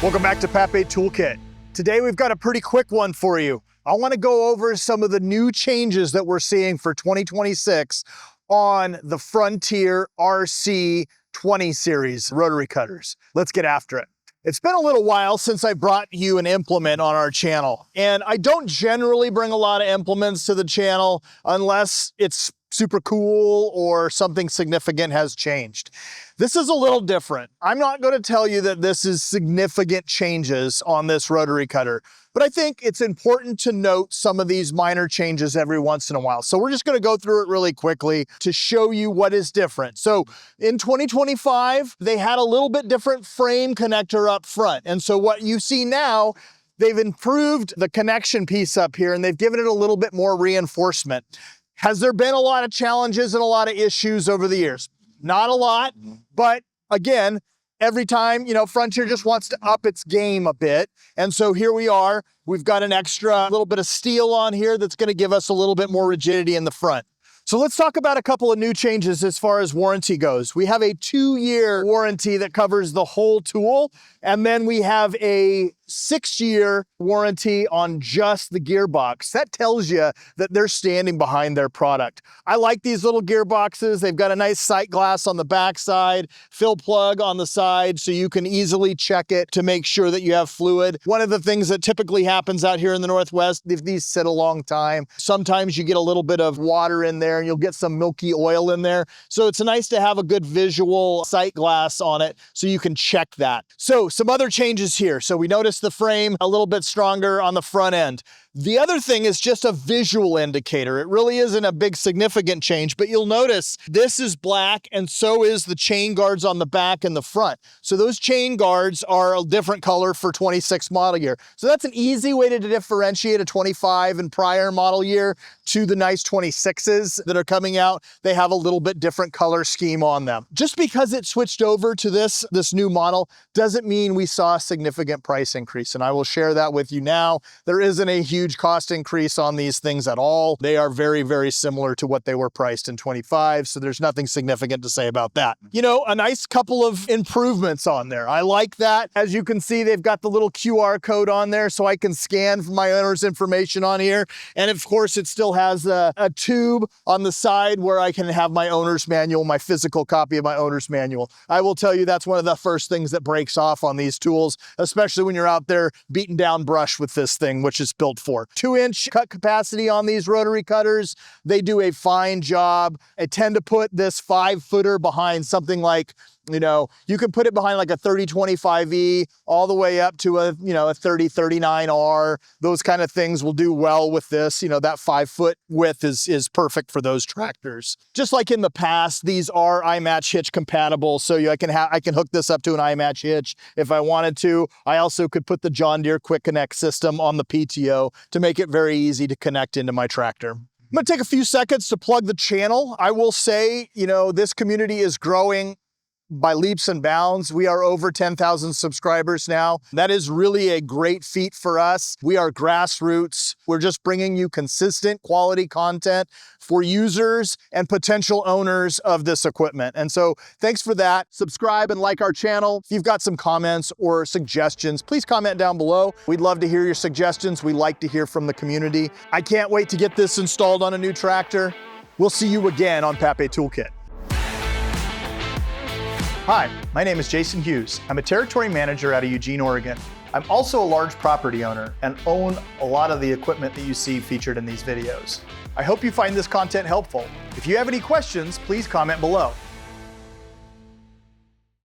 Welcome back to Papé Toolkit. Today we've got a pretty quick one for you. I want to go over some of the new changes that we're seeing for 2026 on the Frontier RC20 series rotary cutters. Let's get after it. It's been a little while since I brought you an implement on our channel, and I don't generally bring a lot of implements to the channel unless it's super cool or something significant has changed. This is a little different. I'm not going to tell you that this is significant changes on this rotary cutter, but I think it's important to note some of these minor changes every once in a while. So we're just going to go through it really quickly to show you what is different. So in 2025, they had a little bit different frame connector up front. And so what you see now, they've improved the connection piece up here and they've given it a little bit more reinforcement. Has there been a lot of challenges and a lot of issues over the years? Not a lot, but again, every time, Frontier just wants to up its game a bit. And so here we are, we've got an extra little bit of steel on here that's gonna give us a little bit more rigidity in the front. So let's talk about a couple of new changes as far as warranty goes. We have a 2-year warranty that covers the whole tool, and then we have a 6-year warranty on just the gearbox. That tells you that they're standing behind their product. I like these little gearboxes. They've got a nice sight glass on the back side, fill plug on the side, so you can easily check it to make sure that you have fluid. One of the things that typically happens out here in the Northwest, if these sit a long time, sometimes you get a little bit of water in there and you'll get some milky oil in there. So it's nice to have a good visual sight glass on it so you can check that. So some other changes here. So we noticed the frame a little bit stronger on the front end. The other thing is just a visual indicator. It really isn't a big significant change, but you'll notice this is black and so is the chain guards on the back and the front. So those chain guards are a different color for 26 model year. So that's an easy way to differentiate a 25 and prior model year to the nice 26s that are coming out. They have a little bit different color scheme on them. Just because it switched over to this new model doesn't mean we saw a significant price increase. And I will share that with you now. There isn't a huge cost increase on these things at all. They are very, very similar to what they were priced in 25. So there's nothing significant to say about that. A nice couple of improvements on there. I like that. As you can see, they've got the little QR code on there so I can scan for my owner's information on here. And of course, it still has a tube on the side where I can have my owner's manual, my physical copy of my owner's manual. I will tell you that's one of the first things that breaks off on these tools, especially when you're out there beating down brush with this thing, which is built for. 2-inch cut capacity on these rotary cutters. They do a fine job. I tend to put this 5-footer behind something like, you can put it behind like a 3025E all the way up to a 3039R. Those kind of things will do well with this. That 5-foot width is perfect for those tractors. Just like in the past, these are iMatch hitch compatible. So I can hook this up to an iMatch hitch if I wanted to. I also could put the John Deere Quick Connect system on the PTO to make it very easy to connect into my tractor. I'm gonna take a few seconds to plug the channel. I will say, this community is growing by leaps and bounds. We are over 10,000 subscribers now. That is really a great feat for us. We are grassroots. We're just bringing you consistent quality content for users and potential owners of this equipment. And so thanks for that. Subscribe and like our channel. If you've got some comments or suggestions, please comment down below. We'd love to hear your suggestions. We like to hear from the community. I can't wait to get this installed on a new tractor. We'll see you again on Papé Toolkit. Hi, my name is Jason Hughes. I'm a territory manager out of Eugene, Oregon. I'm also a large property owner and own a lot of the equipment that you see featured in these videos. I hope you find this content helpful. If you have any questions, please comment below.